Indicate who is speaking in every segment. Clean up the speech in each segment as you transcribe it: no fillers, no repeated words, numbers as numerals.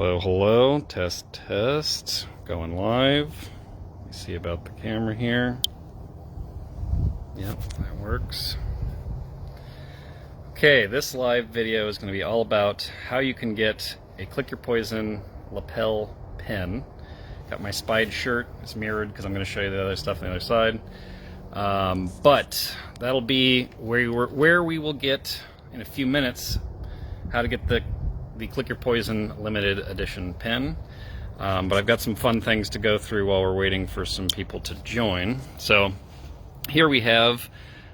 Speaker 1: Hello, hello, test, test, going live. Let me see about the camera here. Yep, that works. Okay, this live video is going to be all about how you can get a Click Your Poison lapel pin. Got my Spied shirt, it's mirrored because I'm going to show you the other stuff on the other side. But that'll be where we will get, in a few minutes, how to get the Click Your Poison limited edition pin. But I've got some fun things to go through while we're waiting for some people to join. So here we have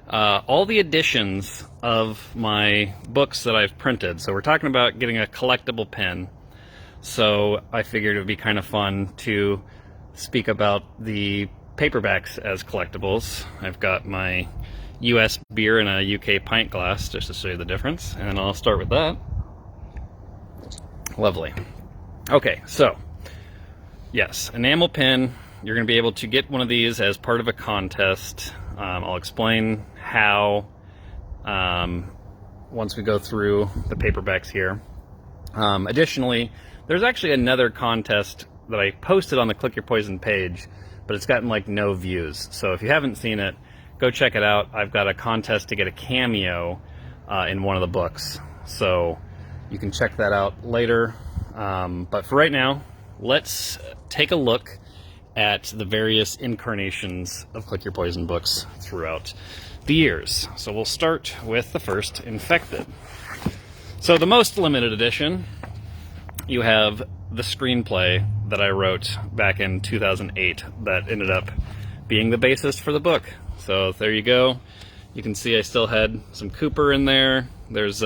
Speaker 1: all the editions of my books that I've printed. So we're talking about getting a collectible pin. So I figured it would be kind of fun to speak about the paperbacks as collectibles. I've got my US beer in a UK pint glass just to show you the difference, and I'll start with that. Lovely. Okay, so yes, enamel pin. You're going to be able to get one of these as part of a contest. I'll explain how once we go through the paperbacks here. Additionally, there's actually another contest that I posted on the Click Your Poison page, but it's gotten like no views. So if you haven't seen it, go check it out. I've got a contest to get a cameo in one of the books. So you can check that out later. But for right now, let's take a look at the various incarnations of Click Your Poison books throughout the years. So we'll start with the first, Infected. So the most limited edition, you have the screenplay that I wrote back in 2008 that ended up being the basis for the book. So there you go. You can see I still had some Cooper in there. There's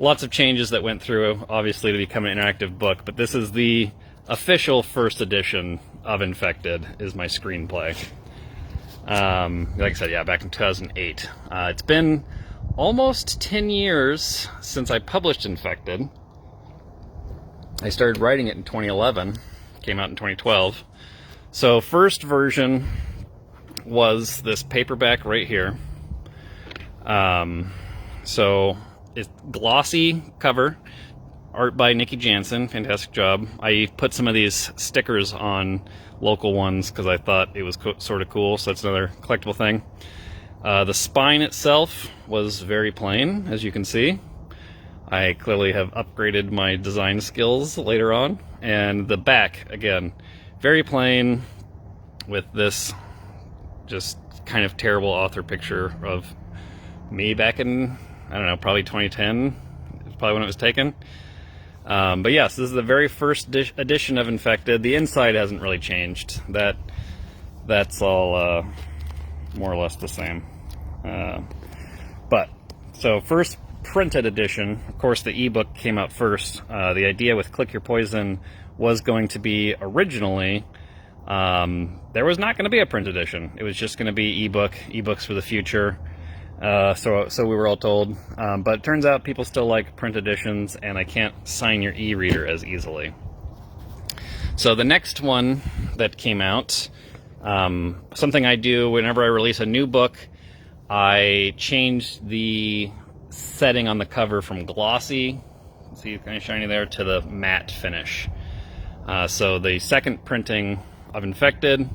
Speaker 1: lots of changes that went through, obviously, to become an interactive book, but this is the official first edition of Infected, is my screenplay. Like I said, yeah, back in 2008. It's been almost 10 years since I published Infected. I started writing it in 2011, came out in 2012. So first version was this paperback right here. So it's glossy cover, art by Nikki Jansen, fantastic job. I put some of these stickers on local ones because I thought it was sort of cool, so that's another collectible thing. The spine itself was very plain, as you can see. I clearly have upgraded my design skills later on. And the back, again, very plain with this just kind of terrible author picture of me back in, I don't know, probably 2010 is probably when it was taken. But yes, this is the very first edition of Infected. The inside hasn't really changed. That's all more or less the same. But so first printed edition, of course, the ebook came out first. The idea with Click Your Poison was going to be originally there was not going to be a print edition. It was just going to be ebooks for the future. So we were all told, but it turns out people still like print editions, and I can't sign your e-reader as easily. So the next one that came out, something I do whenever I release a new book, I change the setting on the cover from glossy, see it's kind of shiny there, to the matte finish. So the second printing of Infected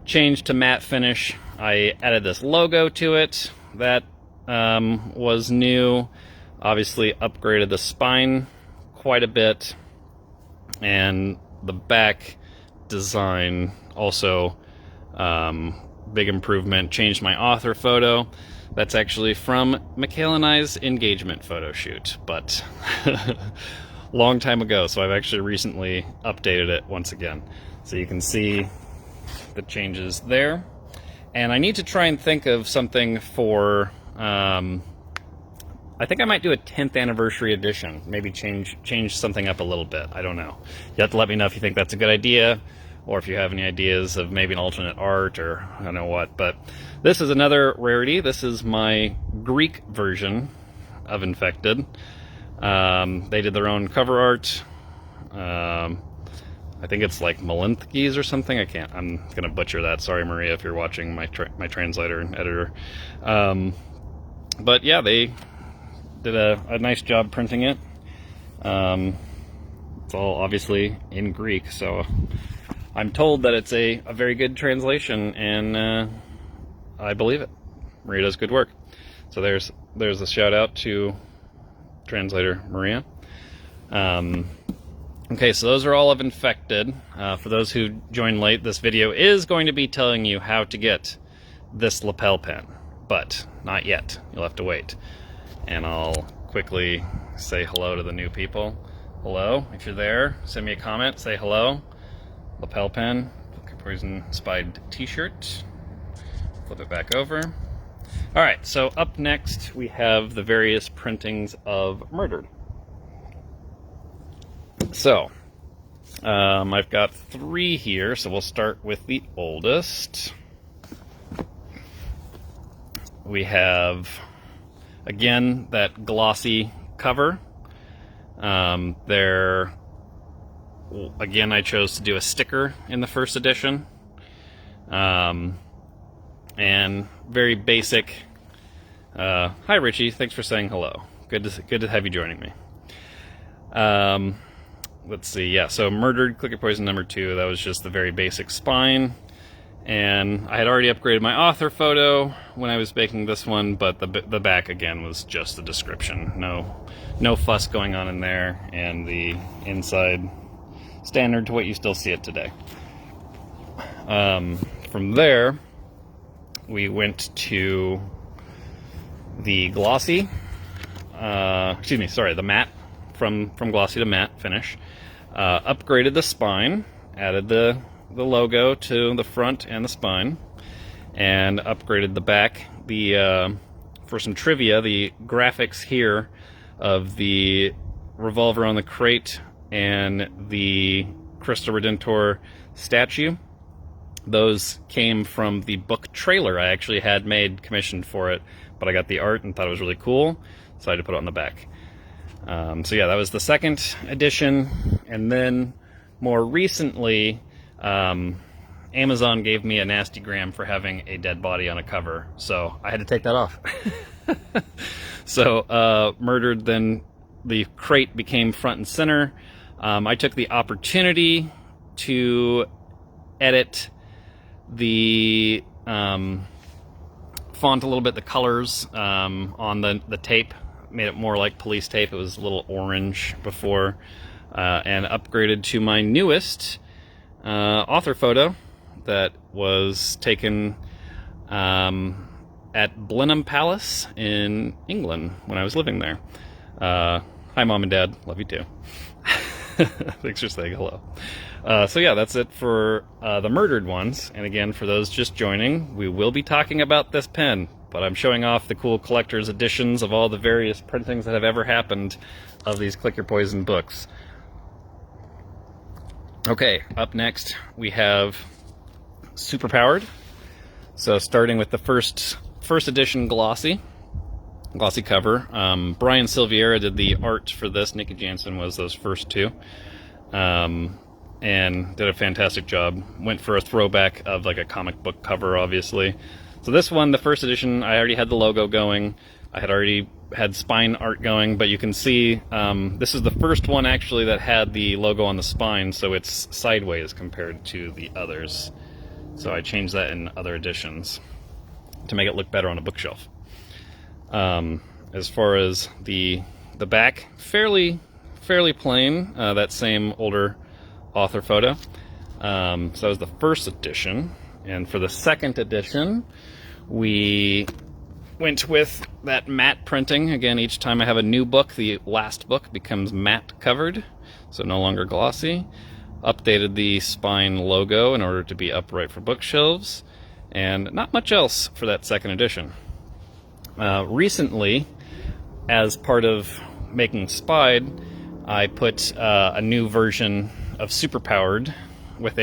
Speaker 1: changed to matte finish. I added this logo to it. That was new. Obviously upgraded the spine quite a bit, and the back design also big improvement. Changed my author photo. That's actually from Mikhail and I's engagement photo shoot, but long time ago, so I've actually recently updated it once again. So you can see the changes there. And I need to try and think of something for, I think I might do a 10th anniversary edition. Maybe change something up a little bit. I don't know. You have to let me know if you think that's a good idea, or if you have any ideas of maybe an alternate art, or I don't know what. But this is another rarity. This is my Greek version of Infected. They did their own cover art. I think it's like Malinthkis or something. I'm gonna butcher that. Sorry, Maria, if you're watching, my translator and editor. But yeah, they did a nice job printing it. it's all obviously in Greek, so I'm told that it's a very good translation, and I believe it. Maria does good work. So there's a shout out to translator Maria. Okay, so those are all of Infected. For those who joined late, this video is going to be telling you how to get this lapel pin, but not yet. You'll have to wait. And I'll quickly say hello to the new people. Hello, if you're there, send me a comment, say hello. Lapel pin, Poison Spied t-shirt. Flip it back over. Alright, so up next we have the various printings of Murdered. So, I've got 3 here, so we'll start with the oldest. We have, again, that glossy cover. Again, I chose to do a sticker in the first edition. And very basic. Hi, Richie. Thanks for saying hello. Good to have you joining me. Let's see. Yeah, so Murdered Click Your Poison #2. That was just the very basic spine. And I had already upgraded my author photo when I was making this one, but the back, again, was just the description. No fuss going on in there, and the inside standard to what you still see it today. From there, we went to the glossy, the matte, from glossy to matte finish. Upgraded the spine, added the logo to the front and the spine, and upgraded the back. For some trivia, the graphics here of the revolver on the crate and the Crystal Redentor statue, those came from the book trailer I actually had made, commissioned for it, but I got the art and thought it was really cool, so I had to put it on the back. So yeah, that was the second edition, and then more recently, Amazon gave me a nasty gram for having a dead body on a cover, so I had to take that off. So, Murdered, then the crate became front and center. I took the opportunity to edit the font a little bit, the colors on the tape, made it more like police tape. It was a little orange before, and upgraded to my newest author photo that was taken at Blenheim Palace in England when I was living there. Hi, Mom and Dad. Love you too. Thanks for saying hello. So yeah, that's it for the Murdered ones. And again, for those just joining, we will be talking about this pen, but I'm showing off the cool collector's editions of all the various printings that have ever happened of these Click Your Poison books. Okay, up next we have Superpowered. So starting with the first edition glossy cover. Brian Silviera did the art for this. Nikki Jansen was those first 2. And did a fantastic job. Went for a throwback of like a comic book cover, obviously. So this one, the first edition, I already had the logo going. I had already had spine art going, but you can see this is the first one actually that had the logo on the spine, so it's sideways compared to the others. So I changed that in other editions to make it look better on a bookshelf. As far as the back, fairly plain, that same older author photo. So that was the first edition, and for the second edition, we went with that matte printing. Again, each time I have a new book, the last book becomes matte covered, so no longer glossy. Updated the spine logo in order to be upright for bookshelves, and not much else for that second edition. Recently, as part of making Spied, I put a new version of Superpowered with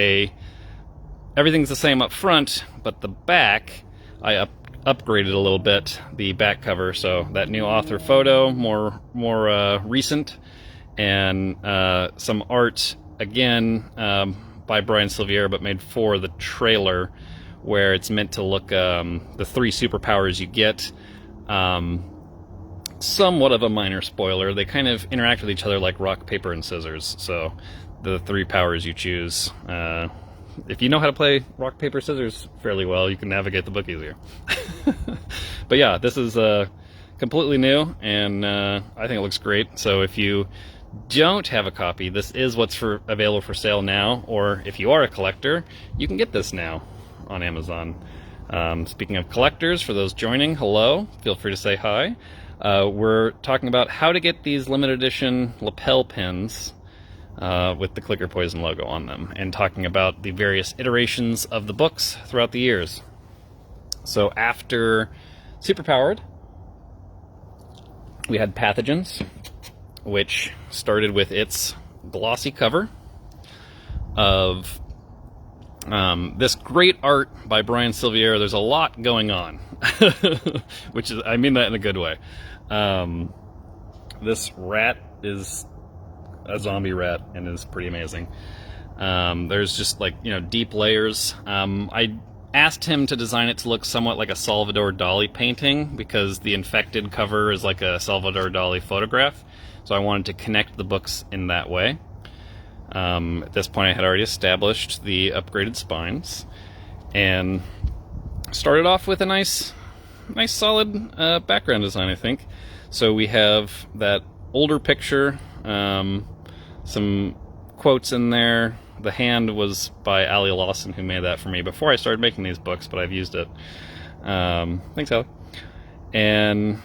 Speaker 1: everything's the same up front, but the back, I upgraded a little bit, the back cover, so that new author photo, more recent, and some art, again, by Brian Silviera, but made for the trailer, where it's meant to look, the 3 superpowers you get, somewhat of a minor spoiler. They kind of interact with each other like rock, paper, and scissors. So the 3 powers you choose. If you know how to play rock, paper, scissors fairly well, you can navigate the book easier. But yeah, this is completely new, and I think it looks great. So if you don't have a copy, this is what's available for sale now, or if you are a collector, you can get this now on Amazon. Speaking of collectors, for those joining, hello, feel free to say hi. We're talking about how to get these limited edition lapel pins with the Clicker Poison logo on them, and talking about the various iterations of the books throughout the years. So after Superpowered, we had Pathogens, which started with its glossy cover of this great art by Brian Silviera. There's a lot going on, which is, I mean that in a good way. This rat is a zombie rat and is pretty amazing. There's just like, deep layers. I asked him to design it to look somewhat like a Salvador Dali painting, because the Infected cover is like a Salvador Dali photograph. So I wanted to connect the books in that way. At this point I had already established the upgraded spines, and started off with a nice solid background design, I think. So we have that older picture, some quotes in there. The hand was by Ali Lawson, who made that for me before I started making these books, but I've used it. Thanks, Ali. And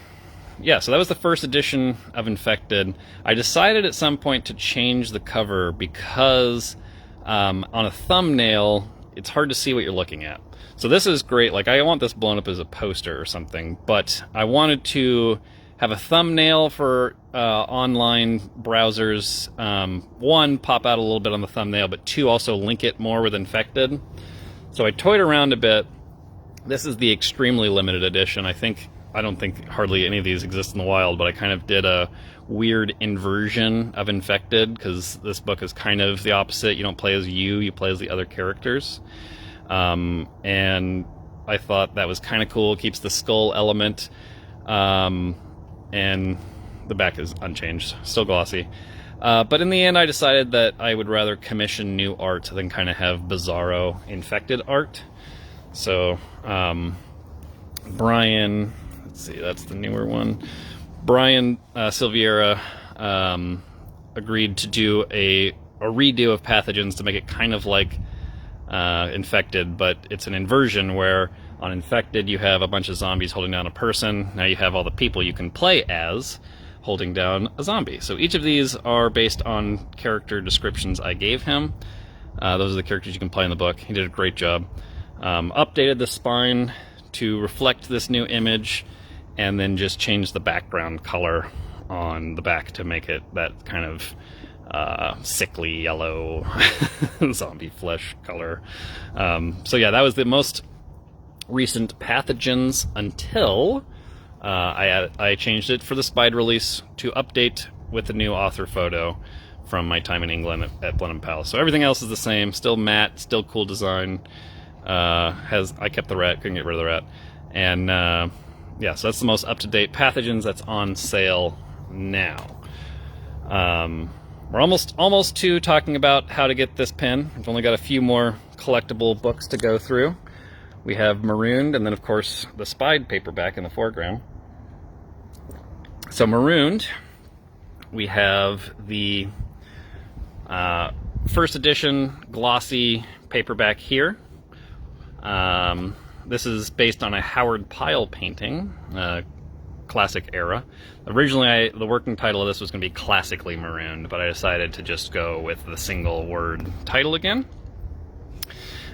Speaker 1: yeah, so that was the first edition of Infected. I decided at some point to change the cover because on a thumbnail, it's hard to see what you're looking at. So this is great. Like, I want this blown up as a poster or something, but I wanted to have a thumbnail for online browsers. 1, pop out a little bit on the thumbnail, but 2, also link it more with Infected. So I toyed around a bit. This is the extremely limited edition. I don't think hardly any of these exist in the wild, but I kind of did a weird inversion of Infected, because this book is kind of the opposite. You don't play as you play as the other characters. And I thought that was kind of cool. Keeps the skull element. And the back is unchanged, still glossy. But in the end, I decided that I would rather commission new art than kind of have bizarro Infected art. So, Brian, let's see, that's the newer one. Brian Silviera agreed to do a redo of Pathogens to make it kind of like Infected, but it's an inversion where on Infected you have a bunch of zombies holding down a person. Now you have all the people you can play as holding down a zombie. So each of these are based on character descriptions I gave him. Those are the characters you can play in the book. He did a great job. Updated the spine to reflect this new image, and then just changed the background color on the back to make it that kind of sickly yellow zombie flesh color. So yeah, that was the most recent Pathogens until I changed it for the Spide release to update with the new author photo from my time in England at Blenheim Palace. So everything else is the same, still matte, still cool design. I kept the rat, couldn't get rid of the rat. And yeah, so that's the most up-to-date Pathogens that's on sale now. We're almost to talking about how to get this pin. We've only got a few more collectible books to go through. We have Marooned, and then of course the Spide paperback in the foreground. So Marooned, we have the first edition glossy paperback here. This is based on a Howard Pyle painting, classic era. Originally, the working title of this was going to be Classically Marooned, but I decided to just go with the single word title again.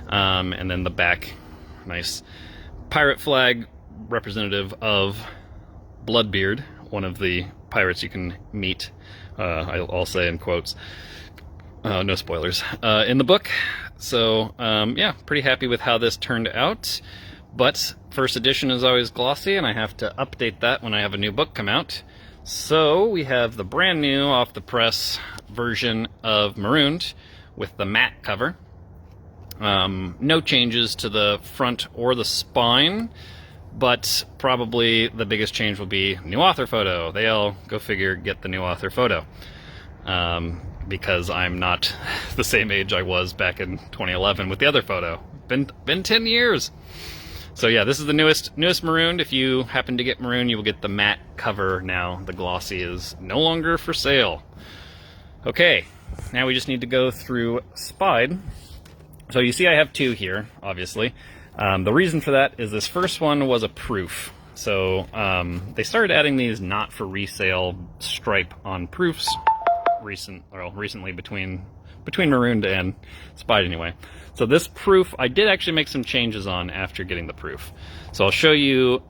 Speaker 1: And then the back, nice pirate flag representative of Bloodbeard, one of the pirates you can meet, I'll say in quotes. No spoilers in the book. So yeah, pretty happy with how this turned out. But first edition is always glossy, and I have to update that when I have a new book come out. So we have the brand new off the press version of Marooned with the matte cover. No changes to the front or the spine. but probably the biggest change will be new author photo. They all, go figure, get the new author photo. Because I'm not the same age I was back in 2011 with the other photo. Been 10 years. So yeah, this is the newest Marooned. If you happen to get Marooned, you will get the matte cover now. The glossy is no longer for sale. Okay, now we just need to go through Spide. So you see I have two here, obviously. The reason for that is this first one was a proof. So they started adding these not for resale stripe on proofs recently between Marooned and Spide anyway. So this proof, I did actually make some changes on after getting the proof. So I'll show you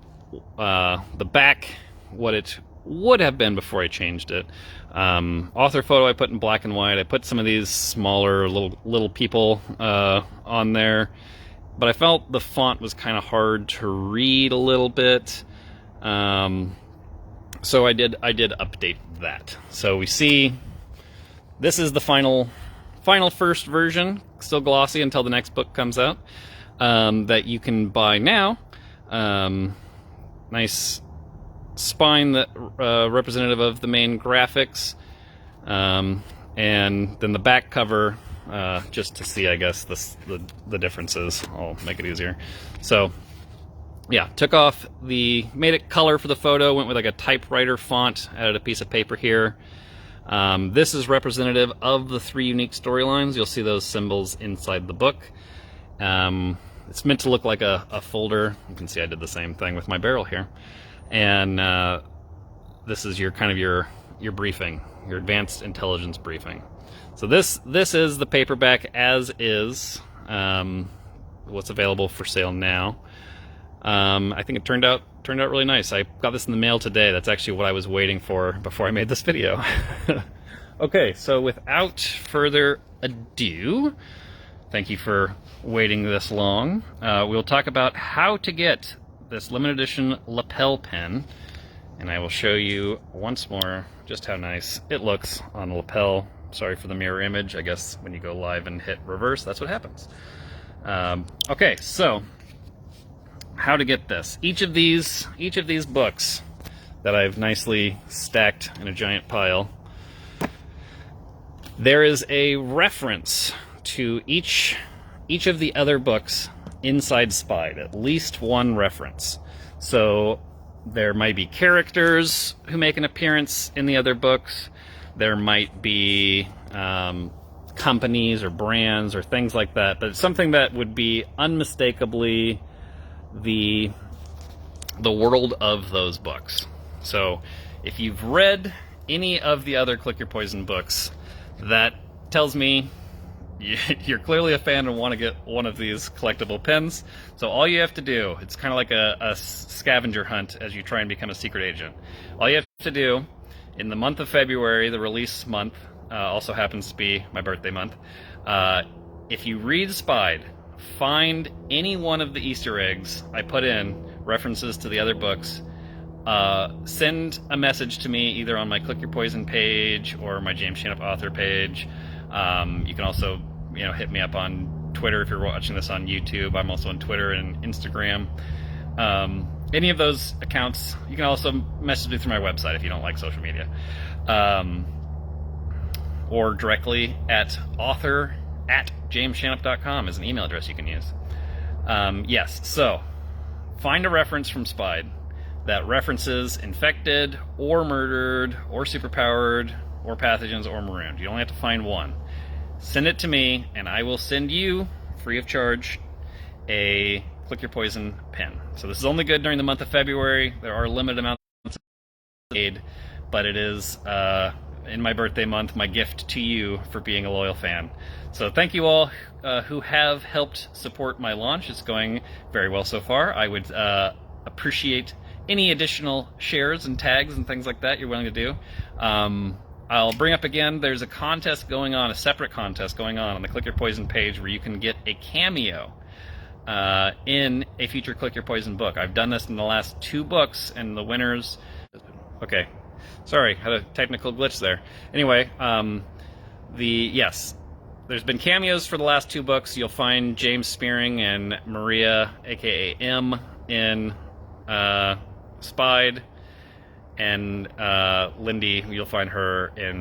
Speaker 1: the back, what it would have been before I changed it. Author photo I put in black and white. I put some of these smaller little people on there, but I felt the font was kind of hard to read a little bit. So I did update that. So we see this is the final first version, still glossy until the next book comes out, that you can buy now. Nice spine that representative of the main graphics, and then the back cover, just to see, I guess, the differences. I'll make it easier. So yeah, made it color for the photo, went with like a typewriter font, added a piece of paper here. This is representative of the 3 unique storylines. You'll see those symbols inside the book. It's meant to look like a folder. You can see I did the same thing with my barrel here. And this is your briefing, your advanced intelligence briefing. So this is the paperback as is, what's available for sale now. I think it turned out really nice. I got this in the mail today. That's actually what I was waiting for before I made this video. Okay, so without further ado, thank you for waiting this long. We'll talk about how to get this limited edition lapel pen, and I will show you once more just how nice it looks on the lapel. Sorry for the mirror image. I guess when you go live and hit reverse, that's what happens. Okay, so how to get this. Each of these books that I've nicely stacked in a giant pile, there is a reference to each of the other books inside Spide, at least one reference. So there might be characters who make an appearance in the other books. There might be companies or brands or things like that, but it's something that would be unmistakably the world of those books. So if you've read any of the other Click Your Poison books, that tells me you're clearly a fan and want to get one of these collectible pens. So all you have to do, it's kind of like a scavenger hunt as you try and become a secret agent. All you have to do in the month of February, the release month, also happens to be my birthday month, if you read Spide, find any one of the Easter eggs I put in, references to the other books, send a message to me either on my Click Your Poison page or my James Shanup author page. You can also hit me up on Twitter if you're watching this on YouTube. I'm also on Twitter and Instagram. Any of those accounts. You can also message me through my website if you don't like social media. Or directly at author@jamesshanup.com is an email address you can use. Yes, so find a reference from Spide that references infected or murdered or superpowered or pathogens or marooned. You only have to find one. Send it to me and I will send you, free of charge, a Click Your Poison pen. So this is only good during the month of February. There are limited amounts made, but it is in my birthday month, my gift to you for being a loyal fan. So thank you all who have helped support my launch. It's going very well so far. I would appreciate any additional shares and tags and things like that you're willing to do. I'll bring up again, there's a contest going on, a separate contest going on the Click Your Poison page where you can get a cameo in a future Click Your Poison book. I've done this in the last 2 books, and the winners... Okay, sorry, had a technical glitch there. Anyway, yes, there's been cameos for the last 2 books. You'll find James Spearing and Maria, aka M, in Spied, and Lindy, you'll find her in